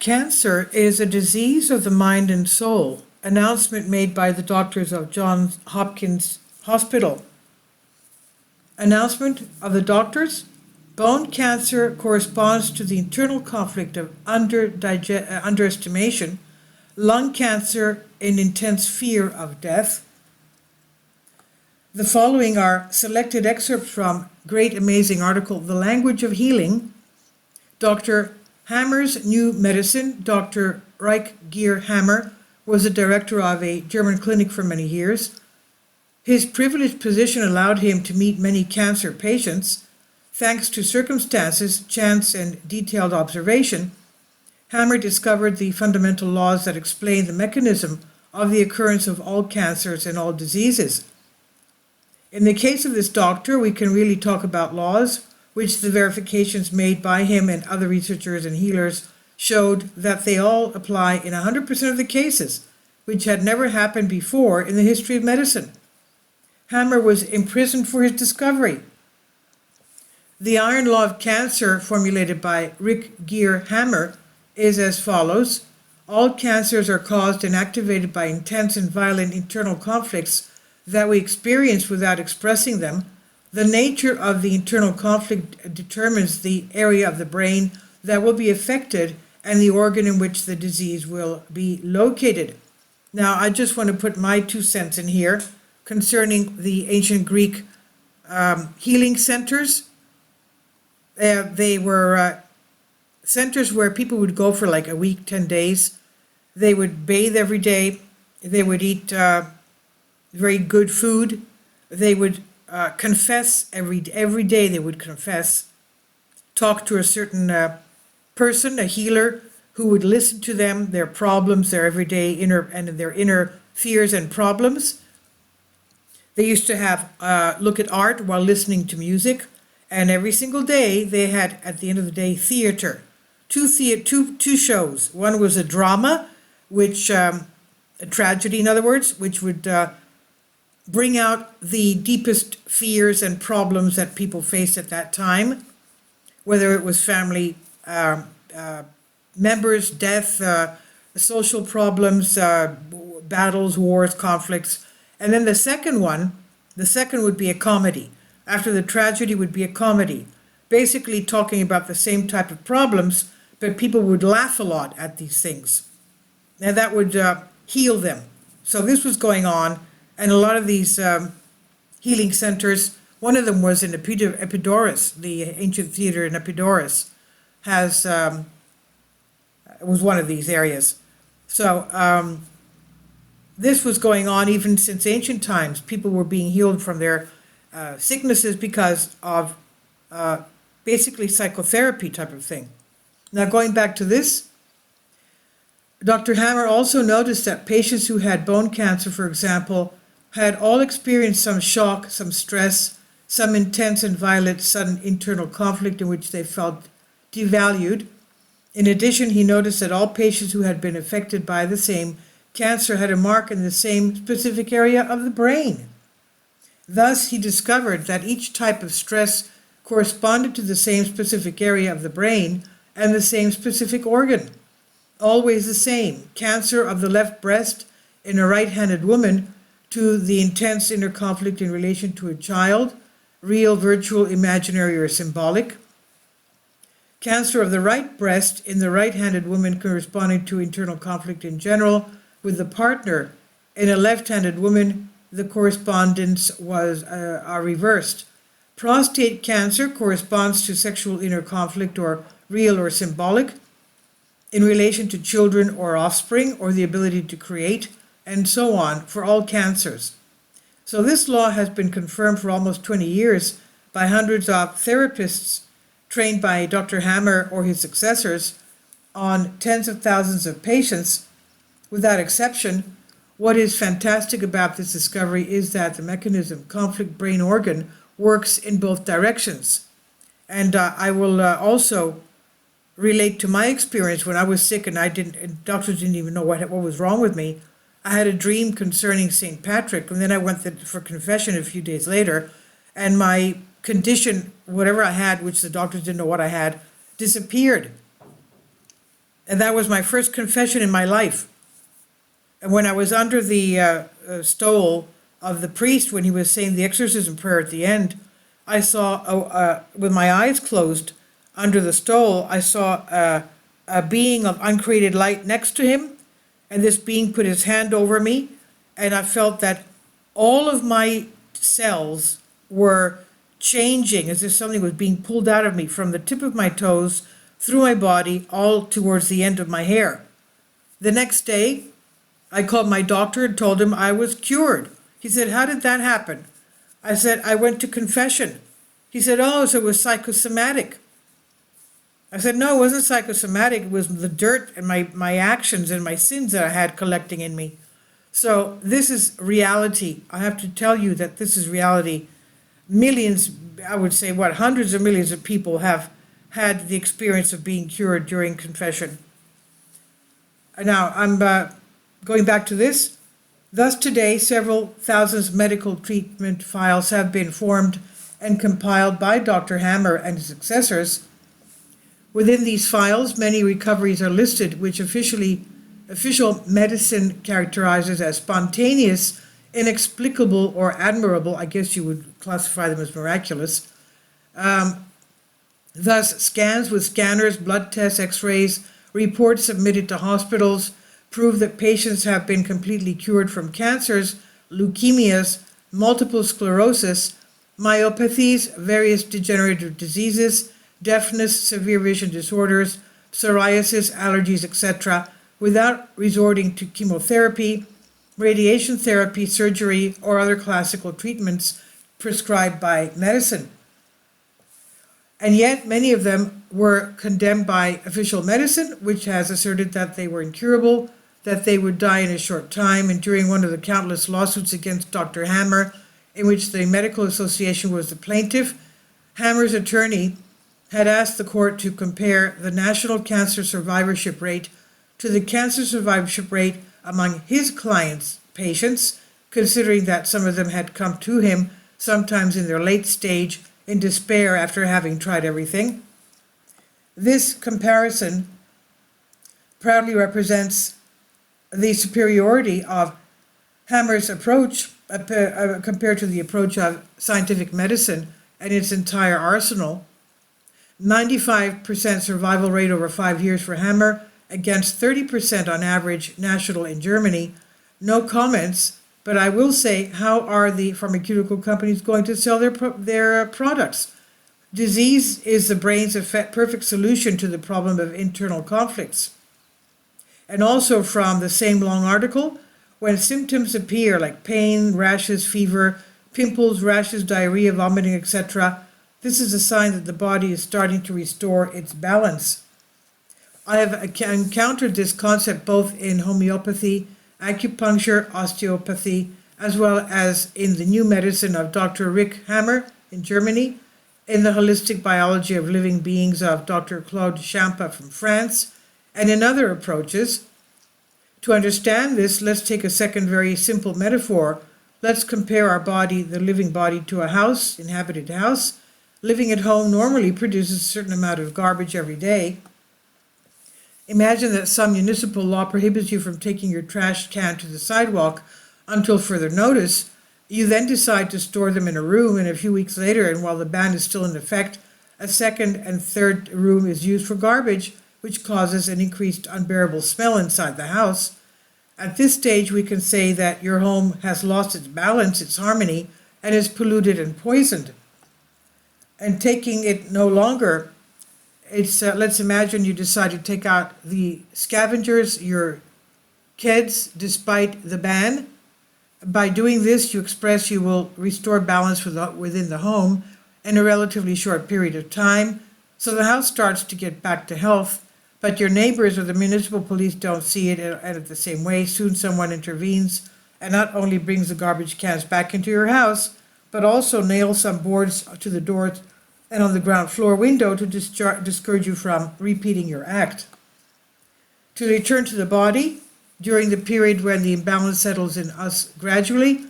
Cancer is a disease of the mind and soul. Announcement made by the doctors of Johns Hopkins Hospital. Announcement of the doctors. Bone cancer corresponds to the internal conflict of underestimation, lung cancer, an intense fear of death. The following are selected excerpts from great amazing article, The Language of Healing. Dr. Hammer's New Medicine. Dr. Geer Hammer was the director of a German clinic for many years. His privileged position allowed him to meet many cancer patients. Thanks to circumstances, chance, and detailed observation, Hammer discovered the fundamental laws that explain the mechanism of the occurrence of all cancers and all diseases. In the case of this doctor, we can really talk about laws, which the verifications made by him and other researchers and healers showed that they all apply in 100% of the cases, which had never happened before in the history of medicine. Hammer was imprisoned for his discovery. The iron law of cancer, formulated by Geer Hammer, is as follows. All cancers are caused and activated by intense and violent internal conflicts that we experience without expressing them. The nature of the internal conflict determines the area of the brain that will be affected and the organ in which the disease will be located. Now, I just want to put my 2 cents in here concerning the ancient Greek healing centers. They were centers where people would go for like a week, 10 days. They would bathe every day. They would eat very good food. They would confess every day. They would confess, talk to a certain person, a healer, who would listen to them, their problems, their everyday inner fears and problems. They used to have look at art while listening to music, and every single day they had, at the end of the day, theater. Two shows. One was a drama, which a tragedy, in other words, which would bring out the deepest fears and problems that people faced at that time, whether it was family members, death, social problems, battles, wars, conflicts. And then the second would be a comedy. After the tragedy would be a comedy, basically talking about the same type of problems, but people would laugh a lot at these things. And that would heal them. So this was going on, and a lot of these healing centers, one of them was in Epidaurus, the ancient theater in Epidaurus, was one of these areas. So this was going on even since ancient times. People were being healed from their sicknesses because of basically psychotherapy type of thing. Now, going back to this, Dr. Hammer also noticed that patients who had bone cancer, for example, had all experienced some shock, some stress, some intense and violent sudden internal conflict in which they felt devalued. In addition, he noticed that all patients who had been affected by the same cancer had a mark in the same specific area of the brain. Thus, he discovered that each type of stress corresponded to the same specific area of the brain and the same specific organ. Always the same. Cancer of the left breast in a right-handed woman to the intense inner conflict in relation to a child, real, virtual, imaginary, or symbolic. Cancer of the right breast in the right-handed woman corresponding to internal conflict in general with the partner. In a left-handed woman, the correspondence are reversed. Prostate cancer corresponds to sexual inner conflict, or real or symbolic, in relation to children or offspring, or the ability to create, and so on, for all cancers. So this law has been confirmed for almost 20 years by hundreds of therapists trained by Dr. Hammer or his successors on tens of thousands of patients without exception. What is fantastic about this discovery is that the mechanism, conflict brain organ, works in both directions. And I will also relate to my experience when I was sick and doctors didn't even know what was wrong with me. I had a dream concerning St. Patrick, and then I went for confession a few days later, and my condition, whatever I had, which the doctors didn't know what I had, disappeared. And that was my first confession in my life. And when I was under the stole of the priest, when he was saying the exorcism prayer at the end, I saw, with my eyes closed, under the stole, I saw a being of uncreated light next to him, and this being put his hand over me, and I felt that all of my cells were changing as if something was being pulled out of me from the tip of my toes through my body all towards the end of my hair. The next day, I called my doctor and told him I was cured. He said, "How did that happen?" I said, "I went to confession." He said, "Oh, so it was psychosomatic." I said, "No, it wasn't psychosomatic. It was the dirt and my actions and my sins that I had collecting in me." So this is reality. I have to tell you that this is reality. Millions, I would say, hundreds of millions of people have had the experience of being cured during confession. Now, I'm going back to this. Thus today, several thousands medical treatment files have been formed and compiled by Dr. Hammer and his successors. Within these files, many recoveries are listed, which official medicine characterizes as spontaneous, inexplicable, or admirable. I guess you would classify them as miraculous. Thus, scans with scanners, blood tests, x-rays, reports submitted to hospitals prove that patients have been completely cured from cancers, leukemias, multiple sclerosis, myopathies, various degenerative diseases, deafness, severe vision disorders, psoriasis, allergies, etc., without resorting to chemotherapy, radiation therapy, surgery, or other classical treatments prescribed by medicine. And yet, many of them were condemned by official medicine, which has asserted that they were incurable, that they would die in a short time. And during one of the countless lawsuits against Dr. Hammer, in which the Medical Association was the plaintiff, Hammer's attorney had asked the court to compare the national cancer survivorship rate to the cancer survivorship rate among his clients' patients, considering that some of them had come to him sometimes in their late stage in despair after having tried everything. This comparison proudly represents the superiority of Hammer's approach compared to the approach of scientific medicine and its entire arsenal. 95% survival rate over 5 years for Hammer against 30% on average national in Germany. No comments, but I will say, how are the pharmaceutical companies going to sell their products? Disease is the brain's perfect solution to the problem of internal conflicts. And also from the same long article, when symptoms appear like pain, rashes, fever, pimples, rashes, diarrhea, vomiting, etc., this is a sign that the body is starting to restore its balance. I have encountered this concept both in homeopathy, acupuncture, osteopathy, as well as in the new medicine of Dr. Rick Hammer in Germany, in the holistic biology of living beings of Dr. Claude Champa from France, and in other approaches. To understand this, let's take a second very simple metaphor. Let's compare our body, the living body, to a house, inhabited house. Living at home normally produces a certain amount of garbage every day. Imagine that some municipal law prohibits you from taking your trash can to the sidewalk until further notice. You then decide to store them in a room, and a few weeks later, and while the ban is still in effect, a second and third room is used for garbage, which causes an increased unbearable smell inside the house. At this stage, we can say that your home has lost its balance, its harmony, and is polluted and poisoned. And taking it no longer, let's imagine you decide to take out the scavengers, your kids, despite the ban. By doing this, you express you will restore balance within the home in a relatively short period of time, so the house starts to get back to health, but your neighbors or the municipal police don't see it in the same way. Soon someone intervenes and not only brings the garbage cans back into your house, but also nails some boards to the doors and on the ground floor window to discourage you from repeating your act. To return to the body, during the period when the imbalance settles in us gradually,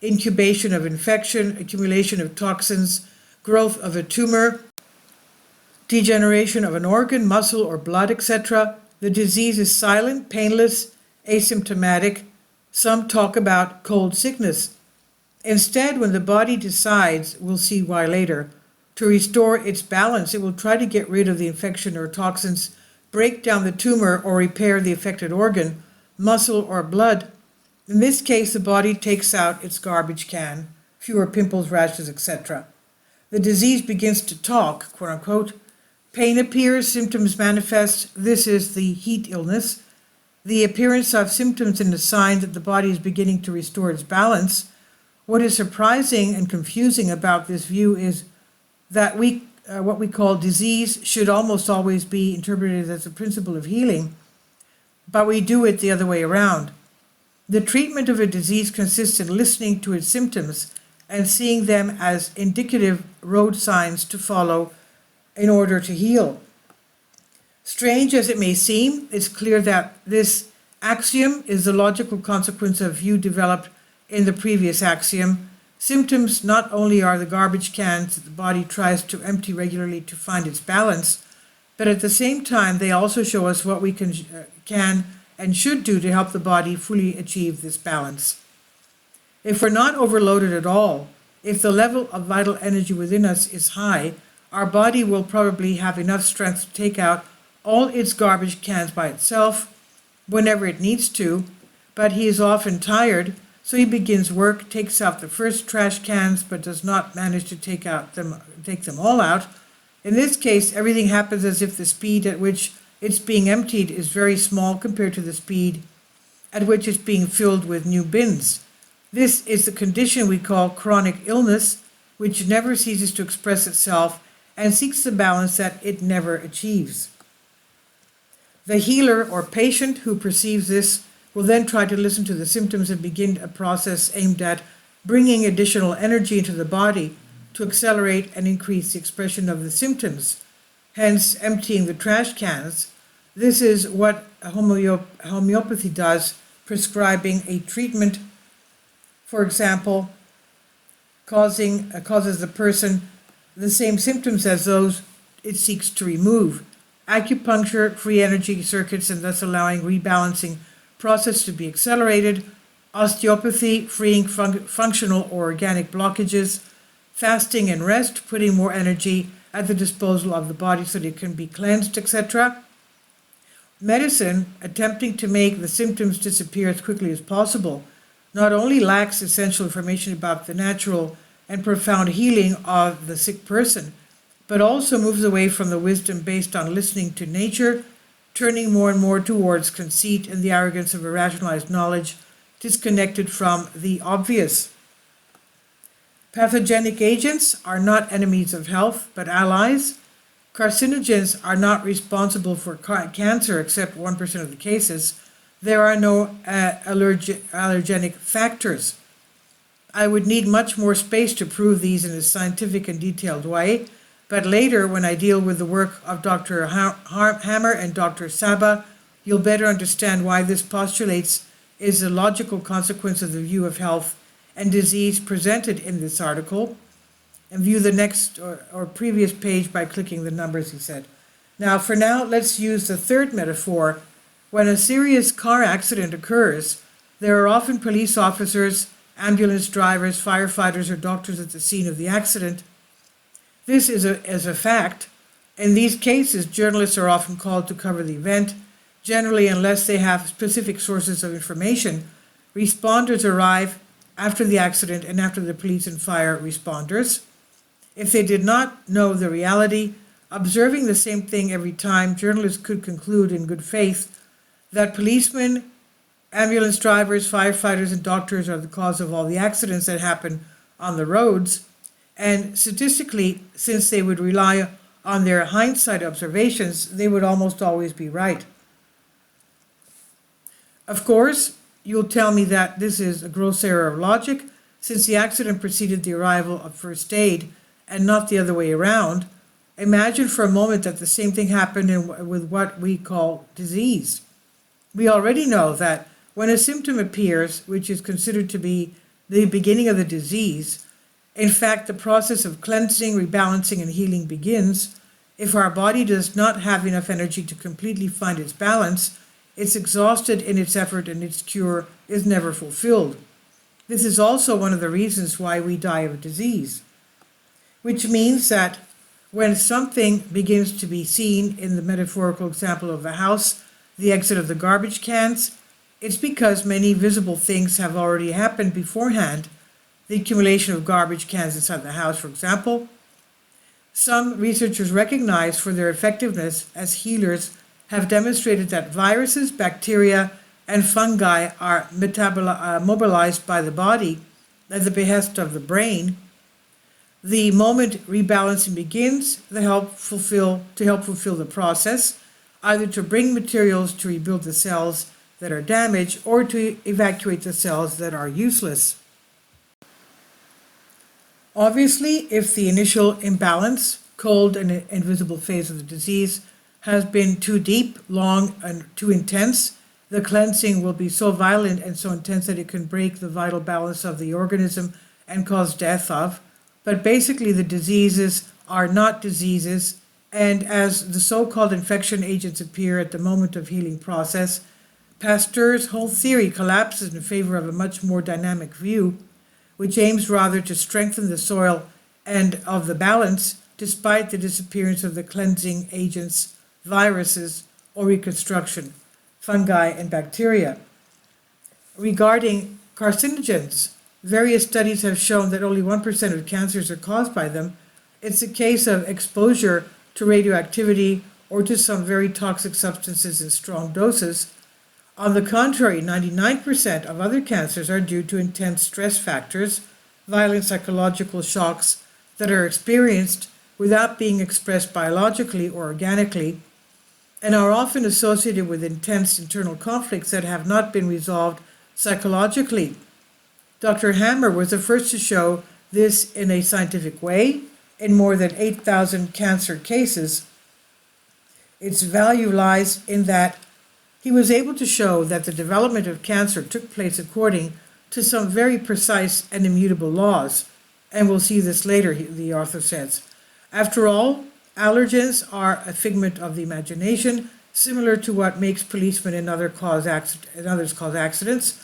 incubation of infection, accumulation of toxins, growth of a tumor, degeneration of an organ, muscle, or blood, etc., The disease is silent, painless, asymptomatic. Some talk about cold sickness. Instead, when the body decides, we'll see why later, to restore its balance, it will try to get rid of the infection or toxins, break down the tumor, or repair the affected organ, muscle, or blood. In this case, the body takes out its garbage can, fewer pimples, rashes, etc. The disease begins to talk, quote unquote. Pain appears, symptoms manifest. This is the heat illness. The appearance of symptoms is a sign that the body is beginning to restore its balance. What is surprising and confusing about this view is that what we call disease should almost always be interpreted as a principle of healing, but we do it the other way around. The treatment of a disease consists in listening to its symptoms and seeing them as indicative road signs to follow in order to heal. Strange as it may seem, it's clear that this axiom is the logical consequence of view developed in the previous axiom. Symptoms not only are the garbage cans that the body tries to empty regularly to find its balance, but at the same time they also show us what we can and should do to help the body fully achieve this balance. If we're not overloaded at all, if the level of vital energy within us is high, our body will probably have enough strength to take out all its garbage cans by itself whenever it needs to, but he is often tired, so he begins work, takes out the first trash cans, but does not manage to take them all out. In this case, everything happens as if the speed at which it's being emptied is very small compared to the speed at which it's being filled with new bins. This is the condition we call chronic illness, which never ceases to express itself and seeks the balance that it never achieves. The healer or patient who perceives this will then try to listen to the symptoms and begin a process aimed at bringing additional energy into the body to accelerate and increase the expression of the symptoms, hence emptying the trash cans. This is what homeopathy does, prescribing a treatment, for example, causes the person the same symptoms as those it seeks to remove. Acupuncture, free energy circuits, and thus allowing rebalancing process to be accelerated. Osteopathy, freeing functional or organic blockages. Fasting and rest, putting more energy at the disposal of the body so that it can be cleansed, etc. Medicine, attempting to make the symptoms disappear as quickly as possible, not only lacks essential information about the natural and profound healing of the sick person, but also moves away from the wisdom based on listening to nature, turning more and more towards conceit and the arrogance of irrationalized knowledge, disconnected from the obvious. Pathogenic agents are not enemies of health, but allies. Carcinogens are not responsible for cancer except 1% of the cases. There are no allergenic factors. I would need much more space to prove these in a scientific and detailed way, but later, when I deal with the work of Dr. Hammer and Dr. Saba, you'll better understand why this postulates is a logical consequence of the view of health and disease presented in this article. And view the next or previous page by clicking the numbers, he said. Now, for now, let's use the third metaphor. When a serious car accident occurs, there are often police officers, ambulance drivers, firefighters, or doctors at the scene of the accident. This is a fact. In these cases, journalists are often called to cover the event. Generally, unless they have specific sources of information, responders arrive after the accident and after the police and fire responders. If they did not know the reality, observing the same thing every time, journalists could conclude in good faith that policemen, ambulance drivers, firefighters, and doctors are the cause of all the accidents that happen on the roads. And statistically, since they would rely on their hindsight observations, they would almost always be right. Of course, you'll tell me that this is a gross error of logic, since the accident preceded the arrival of first aid and not the other way around. Imagine for a moment that the same thing happened with what we call disease. We already know that when a symptom appears, which is considered to be the beginning of the disease, in fact, the process of cleansing, rebalancing, and healing begins. If our body does not have enough energy to completely find its balance, it's exhausted in its effort and its cure is never fulfilled. This is also one of the reasons why we die of disease, which means that when something begins to be seen, in the metaphorical example of a house, the exit of the garbage cans, it's because many visible things have already happened beforehand. The accumulation of garbage cans inside the house, for example. Some researchers recognize for their effectiveness as healers have demonstrated that viruses, bacteria, and fungi are mobilized by the body at the behest of the brain. The moment rebalancing begins, to help fulfill the process, either to bring materials to rebuild the cells that are damaged or to evacuate the cells that are useless. Obviously, if the initial imbalance, cold and invisible phase of the disease, has been too deep, long, and too intense, the cleansing will be so violent and so intense that it can break the vital balance of the organism and cause death of. But basically, the diseases are not diseases, and as the so-called infection agents appear at the moment of healing process, Pasteur's whole theory collapses in favor of a much more dynamic view, which aims rather to strengthen the soil and of the balance despite the disappearance of the cleansing agents, viruses, or reconstruction, fungi and bacteria. Regarding carcinogens, various studies have shown that only 1% of cancers are caused by them. It's a case of exposure to radioactivity or to some very toxic substances in strong doses. On the contrary, 99% of other cancers are due to intense stress factors, violent psychological shocks that are experienced without being expressed biologically or organically, and are often associated with intense internal conflicts that have not been resolved psychologically. Dr. Hammer was the first to show this in a scientific way in more than 8,000 cancer cases. Its value lies in that he was able to show that the development of cancer took place according to some very precise and immutable laws, and we'll see this later, the author says. After all, allergens are a figment of the imagination, similar to what makes policemen and others cause accidents.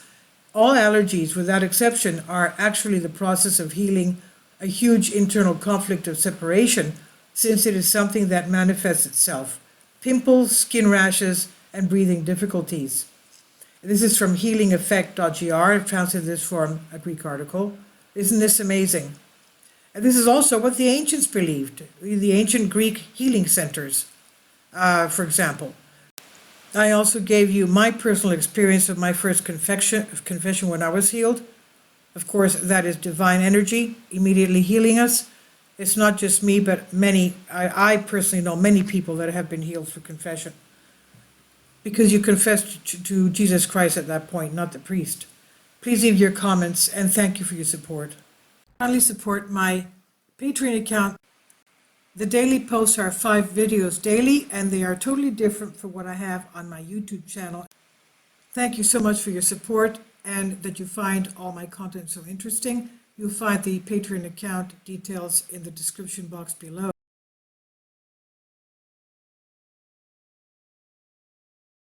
All allergies, without exception, are actually the process of healing a huge internal conflict of separation, since it is something that manifests itself. Pimples, skin rashes, and breathing difficulties. This is from healingeffect.gr. I translated this from a Greek article. Isn't this amazing? And this is also what the ancients believed, the ancient Greek healing centers, for example. I also gave you my personal experience of my first confession when I was healed. Of course, that is divine energy immediately healing us. It's not just me, but many, I personally know many people that have been healed through confession. Because you confessed to Jesus Christ at that point, not the priest. Please leave your comments, and thank you for your support. Kindly support my Patreon account. The daily posts are 5 videos daily, and they are totally different from what I have on my YouTube channel. Thank you so much for your support, and that you find all my content so interesting. You'll find the Patreon account details in the description box below.